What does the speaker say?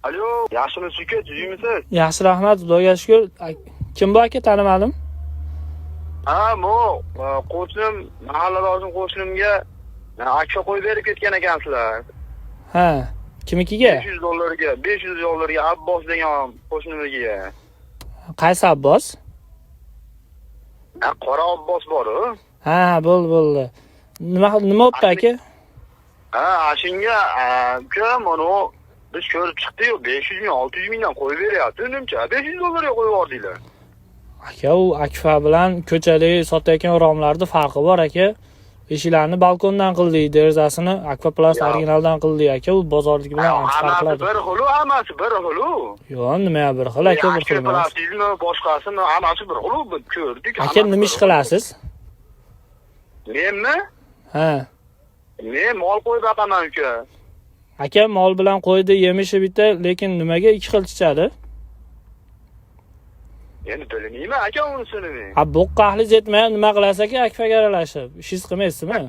Alo, yaxshimisiz uka, tuzimisiz? Yaxshi, rahmat, Xudoga shukr. Kim bu aka, tanimadim? Ha, bu qo'shnim, mahalladoshim qo'shnimga akfa qo'yib berib ketgan ekansizlar. Ha, kimnikiga? $500 Abbos degan qo'shnimizga. Qaysi Abbos? Qora Abbos bor-ku. Ha, bo'ldi. Nima bo'pti aka? Ha, shunga uka, mana biz ko'rib chiqdik-yu, 500 ming, 600 mingdan qo'yib beryapti. Nimcha $500 ga qo'yib yubordinglar. Aka, u akfa bilan ko'chada sotayotgan romlarning farqi bor aka. Eshiklarni balkondan qildik, derazasini Akfa Plus originaldan qildik aka. U bozorniki bilan ancha farq qiladi. Hammasi bir xil. Yo'q, nima bir xil aka, bir xil emas. Plastikmi, boshqasimi, hammasi bir xil. Biz ko'rdik. Aka, nima ish qilasiz? Menmi? Ha. Men mol qo'yib boqaman uka. Aka, mol bilan qo'ydi, yemishi bitta, lekin nimaga ikki xil chiqadi? Endi bilmayman aka unisini men. Ha, bu qahli yetmay nima qilasiz aka, akfaga aralashib? Ishingiz qilmaysizmi?